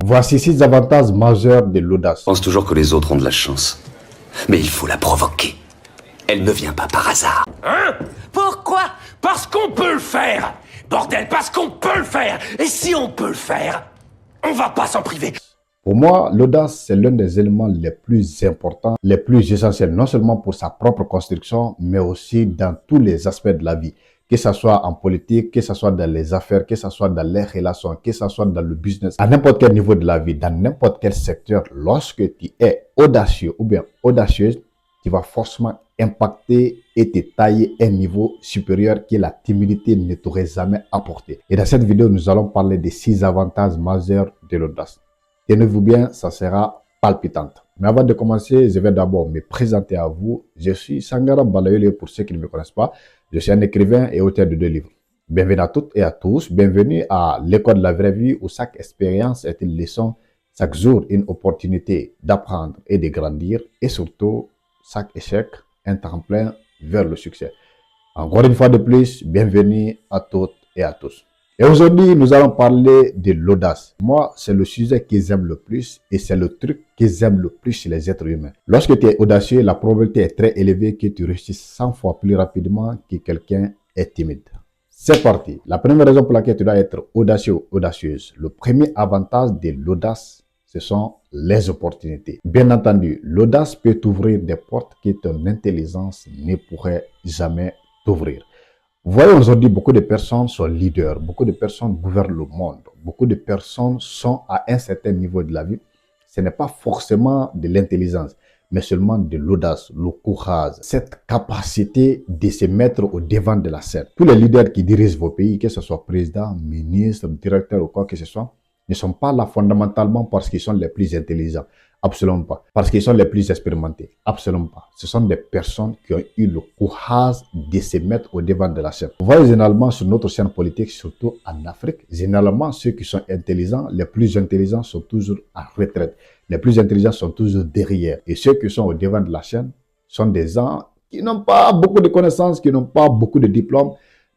Voici 6 avantages majeurs de l'audace. Je pense toujours que les autres ont de la chance. Mais il faut la provoquer. Elle ne vient pas par hasard. Hein? Pourquoi? Parce qu'on peut le faire. Bordel, parce qu'on peut le faire. Et si on peut le faire, on va pas s'en priver. Pour moi, l'audace, c'est l'un des éléments les plus importants, les plus essentiels, non seulement pour sa propre construction, mais aussi dans tous les aspects de la vie. Que ce soit en politique, que ce soit dans les affaires, que ce soit dans les relations, que ce soit dans le business, à n'importe quel niveau de la vie, dans n'importe quel secteur, lorsque tu es audacieux ou bien audacieuse, tu vas forcément impacter et te tailler un niveau supérieur que la timidité ne t'aurait jamais apporté. Et dans cette vidéo, nous allons parler des 6 avantages majeurs de l'audace. Tenez-vous bien, ça sera palpitante. Mais avant de commencer, je vais d'abord me présenter à vous. Je suis Sangara Balayole pour ceux qui ne me connaissent pas. Je suis un écrivain et auteur de 2 livres. Bienvenue à toutes et à tous. Bienvenue à l'école de la vraie vie où chaque expérience est une leçon, chaque jour une opportunité d'apprendre et de grandir et surtout chaque échec un tremplin vers le succès. Encore une fois de plus, bienvenue à toutes et à tous. Et aujourd'hui, nous allons parler de l'audace. Moi, c'est le sujet que j'aime le plus et c'est le truc que j'aime le plus chez les êtres humains. Lorsque tu es audacieux, la probabilité est très élevée que tu réussisses 100 fois plus rapidement que quelqu'un est timide. C'est parti. La première raison pour laquelle tu dois être audacieux ou audacieuse, le premier avantage de l'audace, ce sont les opportunités. Bien entendu, l'audace peut t'ouvrir des portes que ton intelligence ne pourrait jamais t'ouvrir. Vous voyez, aujourd'hui, beaucoup de personnes sont leaders, beaucoup de personnes gouvernent le monde, beaucoup de personnes sont à un certain niveau de la vie. Ce n'est pas forcément de l'intelligence, mais seulement de l'audace, le courage, cette capacité de se mettre au devant de la scène. Tous les leaders qui dirigent vos pays, que ce soit président, ministre, directeur ou quoi que ce soit, ne sont pas là fondamentalement parce qu'ils sont les plus intelligents. Absolument pas. Parce qu'ils sont les plus expérimentés. Absolument pas. Ce sont des personnes qui ont eu le courage de se mettre au devant de la scène. Vous voyez généralement sur notre scène politique, surtout en Afrique, généralement ceux qui sont intelligents, les plus intelligents sont toujours en retraite. Les plus intelligents sont toujours derrière. Et ceux qui sont au devant de la scène sont des gens qui n'ont pas beaucoup de connaissances, qui n'ont pas beaucoup de diplômes,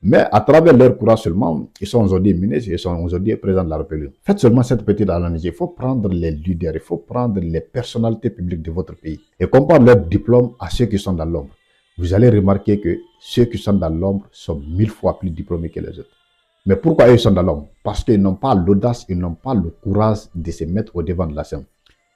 mais à travers leur courage seulement, ils sont aujourd'hui ministres, ils sont aujourd'hui présidents de la République. Faites seulement cette petite analyse. Il faut prendre les leaders, il faut prendre les personnalités publiques de votre pays et comparer leurs diplômes à ceux qui sont dans l'ombre. Vous allez remarquer que ceux qui sont dans l'ombre sont 1000 fois plus diplômés que les autres. Mais pourquoi ils sont dans l'ombre? Parce qu'ils n'ont pas l'audace, ils n'ont pas le courage de se mettre au devant de la scène.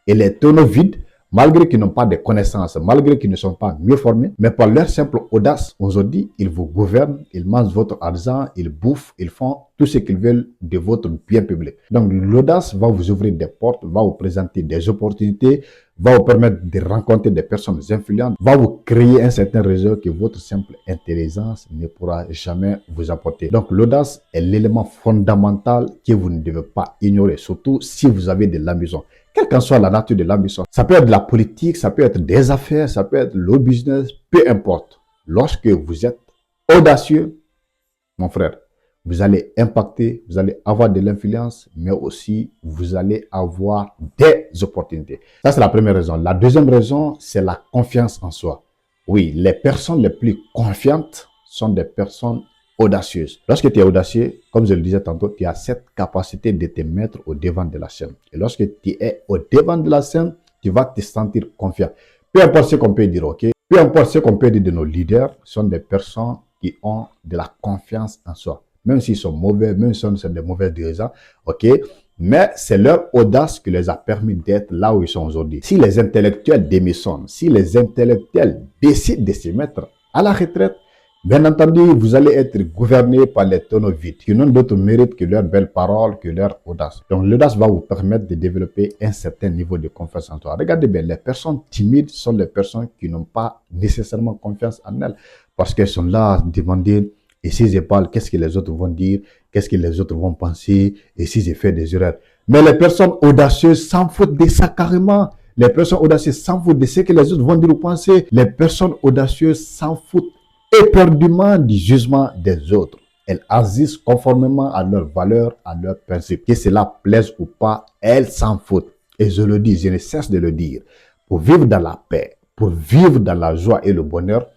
Et les tonneaux vides, malgré qu'ils n'ont pas de connaissances, malgré qu'ils ne sont pas mieux formés, mais par leur simple audace, aujourd'hui, ils vous gouvernent, ils mangent votre argent, ils bouffent, ils font tout ce qu'ils veulent de votre bien public. Donc, l'audace va vous ouvrir des portes, va vous présenter des opportunités, va vous permettre de rencontrer des personnes influentes, va vous créer un certain réseau que votre simple intelligence ne pourra jamais vous apporter. Donc, l'audace est l'élément fondamental que vous ne devez pas ignorer, surtout si vous avez de l'ambition. Quelle qu'en soit la nature de l'ambition, ça peut être de la politique, ça peut être des affaires, ça peut être le business, peu importe. Lorsque vous êtes audacieux, mon frère, vous allez impacter, vous allez avoir de l'influence, mais aussi vous allez avoir des opportunités. Ça, c'est la première raison. La deuxième raison, c'est la confiance en soi. Oui, les personnes les plus confiantes sont des personnes audacieuse. Lorsque tu es audacieux, comme je le disais tantôt, tu as cette capacité de te mettre au devant de la scène. Et lorsque tu es au devant de la scène, tu vas te sentir confiant. Peu importe ce qu'on peut dire, ok? Peu importe ce qu'on peut dire de nos leaders, sont des personnes qui ont de la confiance en soi. Même s'ils sont mauvais, même si sont des mauvais dirigeants, ok? Mais c'est leur audace qui les a permis d'être là où ils sont aujourd'hui. Si les intellectuels démissionnent, si les intellectuels décident de se mettre à la retraite, bien entendu, vous allez être gouverné par les tonneaux vides qui n'ont d'autre mérite que leurs belles paroles, que leur audace. Donc, l'audace va vous permettre de développer un certain niveau de confiance en toi. Regardez bien, les personnes timides sont les personnes qui n'ont pas nécessairement confiance en elles parce qu'elles sont là à demander et si je parle, qu'est-ce que les autres vont dire, qu'est-ce que les autres vont penser et si je fais des erreurs. Mais les personnes audacieuses s'en foutent de ça carrément. Les personnes audacieuses s'en foutent de ce que les autres vont dire ou penser. Les personnes audacieuses s'en foutent éperdument du jugement des autres. Elles agissent conformément à leurs valeurs, à leurs principes. Que cela plaise ou pas, elles s'en foutent. Et je le dis, je ne cesse de le dire. Pour vivre dans la paix, pour vivre dans la joie et le bonheur,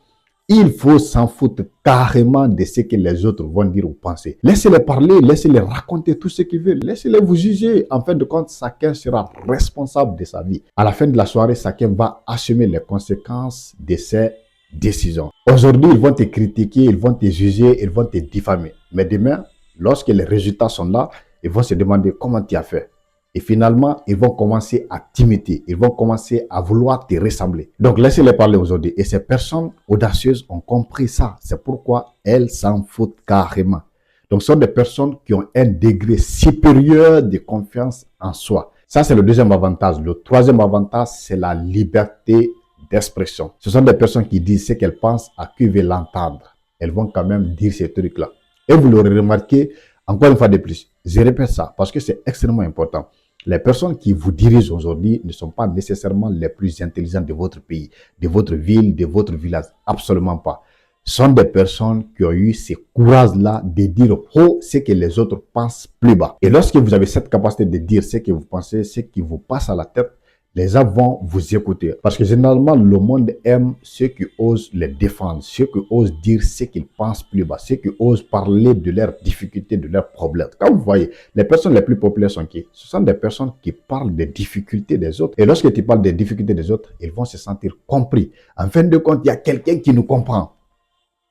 Il faut s'en foutre carrément de ce que les autres vont dire ou penser. Laissez-les parler, laissez-les raconter tout ce qu'ils veulent. Laissez-les vous juger. En fin de compte, chacun sera responsable de sa vie. À la fin de la soirée, chacun va assumer les conséquences de ses décisions. Aujourd'hui, ils vont te critiquer, ils vont te juger, ils vont te diffamer. Mais demain, lorsque les résultats sont là, ils vont se demander comment tu as fait. Et finalement, ils vont commencer à t'imiter. Ils vont commencer à vouloir te ressembler. Donc, laissez-les parler aujourd'hui. Et ces personnes audacieuses ont compris ça. C'est pourquoi elles s'en foutent carrément. Donc, ce sont des personnes qui ont un degré supérieur de confiance en soi. Ça, c'est le deuxième avantage. Le troisième avantage, c'est la liberté d'expression. Ce sont des personnes qui disent ce qu'elles pensent à qui veut l'entendre. Elles vont quand même dire ces trucs-là. Et vous l'aurez remarqué, encore une fois de plus, je répète ça parce que c'est extrêmement important. Les personnes qui vous dirigent aujourd'hui ne sont pas nécessairement les plus intelligentes de votre pays, de votre ville, de votre village. Absolument pas. Ce sont des personnes qui ont eu ce courage-là de dire haut ce que les autres pensent plus bas. Et lorsque vous avez cette capacité de dire ce que vous pensez, ce qui vous passe à la tête, les gens vont vous écouter. Parce que généralement, le monde aime ceux qui osent les défendre, ceux qui osent dire ce qu'ils pensent plus bas, ceux qui osent parler de leurs difficultés, de leurs problèmes. Comme vous voyez, les personnes les plus populaires sont qui? Ce sont des personnes qui parlent des difficultés des autres. Et lorsque tu parles des difficultés des autres, ils vont se sentir compris. En fin de compte, il y a quelqu'un qui nous comprend.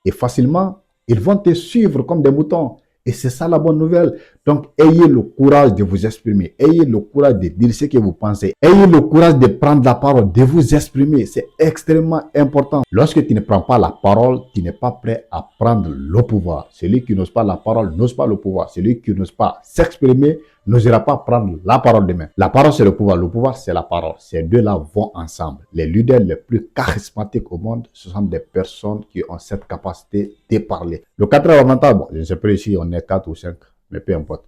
Et facilement, ils vont te suivre comme des moutons. Et c'est ça la bonne nouvelle. Donc, ayez le courage de vous exprimer. Ayez le courage de dire ce que vous pensez. Ayez le courage de prendre la parole, de vous exprimer. C'est extrêmement important. Lorsque tu ne prends pas la parole, tu n'es pas prêt à prendre le pouvoir. Celui qui n'ose pas la parole n'ose pas le pouvoir. Celui qui n'ose pas s'exprimer n'osera pas prendre la parole demain. La parole, c'est le pouvoir, c'est la parole. Ces deux-là vont ensemble. Les leaders les plus charismatiques au monde, ce sont des personnes qui ont cette capacité de parler. Le quatrième avantage, bon, je ne sais pas ici, on est 4 ou 5, mais peu importe.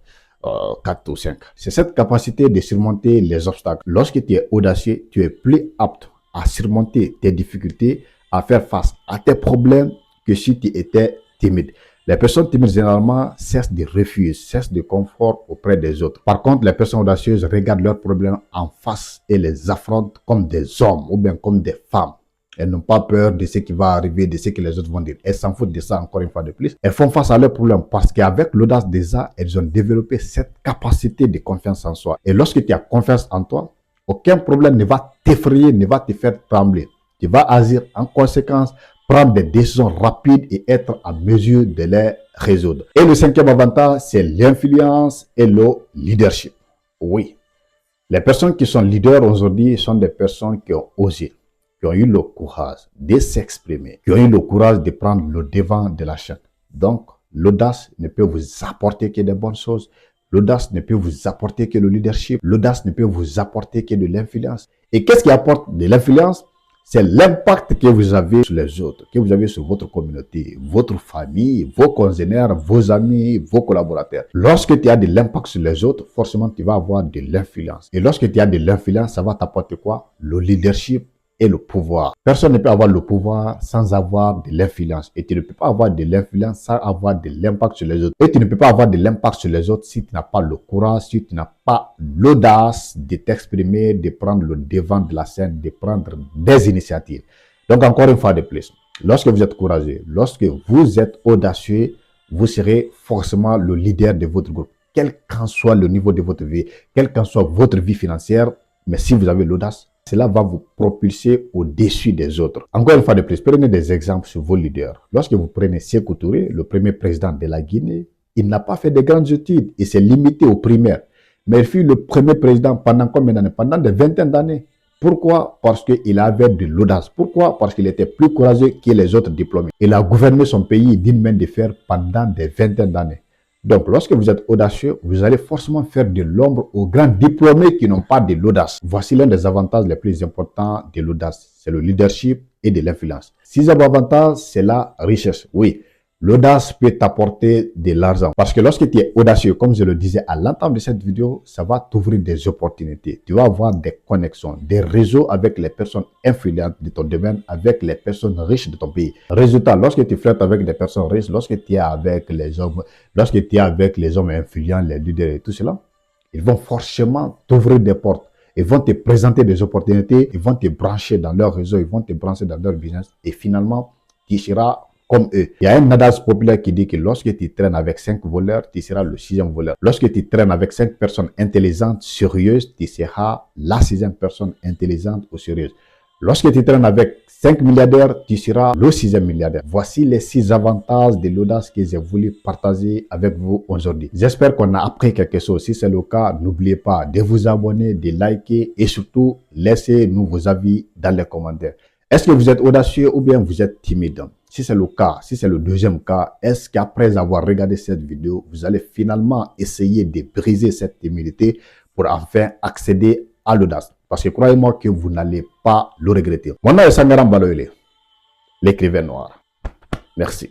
4 ou 5. C'est cette capacité de surmonter les obstacles. Lorsque tu es audacieux, tu es plus apte à surmonter tes difficultés, à faire face à tes problèmes que si tu étais timide. Les personnes timides, généralement, cessent de refuser, cessent de confort auprès des autres. Par contre, les personnes audacieuses regardent leurs problèmes en face et les affrontent comme des hommes ou bien comme des femmes. Elles n'ont pas peur de ce qui va arriver, de ce que les autres vont dire. Elles s'en foutent de ça encore une fois de plus. Elles font face à leurs problèmes parce qu'avec l'audace déjà, elles ont développé cette capacité de confiance en soi. Et lorsque tu as confiance en toi, aucun problème ne va t'effrayer, ne va te faire trembler. Tu vas agir en conséquence, prendre des décisions rapides et être en mesure de les résoudre. Et le cinquième avantage, c'est l'influence et le leadership. Oui, les personnes qui sont leaders aujourd'hui sont des personnes qui ont osé, qui ont eu le courage de s'exprimer, qui ont eu le courage de prendre le devant de la chaîne. Donc, l'audace ne peut vous apporter que des bonnes choses. L'audace ne peut vous apporter que le leadership. L'audace ne peut vous apporter que de l'influence. Et qu'est-ce qui apporte de l'influence? C'est l'impact que vous avez sur les autres, que vous avez sur votre communauté, votre famille, vos congénères, vos amis, vos collaborateurs. Lorsque tu as de l'impact sur les autres, forcément, tu vas avoir de l'influence. Et lorsque tu as de l'influence, ça va t'apporter quoi? Le leadership et le pouvoir. Personne ne peut avoir le pouvoir sans avoir de l'influence. Et tu ne peux pas avoir de l'influence sans avoir de l'impact sur les autres. Et tu ne peux pas avoir de l'impact sur les autres si tu n'as pas le courage, si tu n'as pas l'audace de t'exprimer, de prendre le devant de la scène, de prendre des initiatives. Donc encore une fois de plus, lorsque vous êtes courageux, lorsque vous êtes audacieux, vous serez forcément le leader de votre groupe. Quel qu'en soit le niveau de votre vie, quelle qu'en soit votre vie financière, mais si vous avez l'audace, cela va vous propulser au-dessus des autres. Encore une fois de plus, prenez des exemples sur vos leaders. Lorsque vous prenez Sékou Touré, le premier président de la Guinée, il n'a pas fait de grandes études. Il s'est limité aux primaires. Mais il fut le premier président pendant combien d'années? Pendant des vingtaines d'années. Pourquoi? Parce qu'il avait de l'audace. Pourquoi? Parce qu'il était plus courageux que les autres diplômés. Il a gouverné son pays d'une main de fer pendant des vingtaines d'années. Donc, lorsque vous êtes audacieux, vous allez forcément faire de l'ombre aux grands diplômés qui n'ont pas de l'audace. Voici l'un des avantages les plus importants de l'audace. C'est le leadership et de l'influence. Sixième avantage, c'est la richesse. Oui, l'audace peut t'apporter de l'argent. Parce que lorsque tu es audacieux, comme je le disais à l'entame de cette vidéo, ça va t'ouvrir des opportunités. Tu vas avoir des connexions, des réseaux avec les personnes influentes de ton domaine, avec les personnes riches de ton pays. Résultat, lorsque tu flirtes avec des personnes riches, lorsque tu es avec les hommes, influents, les leaders et tout cela, ils vont forcément t'ouvrir des portes. Ils vont te présenter des opportunités, ils vont te brancher dans leur réseau, ils vont te brancher dans leur business et finalement, tu seras comme eux. Il y a un adage populaire qui dit que lorsque tu traînes avec 5 voleurs, tu seras le 6e voleur. Lorsque tu traînes avec 5 personnes intelligentes, sérieuses, tu seras la 6e personne intelligente ou sérieuse. Lorsque tu traînes avec 5 milliardaires, tu seras le 6e milliardaire. Voici les 6 avantages de l'audace que j'ai voulu partager avec vous aujourd'hui. J'espère qu'on a appris quelque chose. Si c'est le cas, n'oubliez pas de vous abonner, de liker et surtout, laissez-nous vos avis dans les commentaires. Est-ce que vous êtes audacieux ou bien vous êtes timide? Si c'est le cas, si c'est le deuxième cas, est-ce qu'après avoir regardé cette vidéo, vous allez finalement essayer de briser cette timidité pour enfin accéder à l'audace? Parce que croyez-moi que vous n'allez pas le regretter. Mon nom est Sangaram Baloyle, l'écrivain noir. Merci.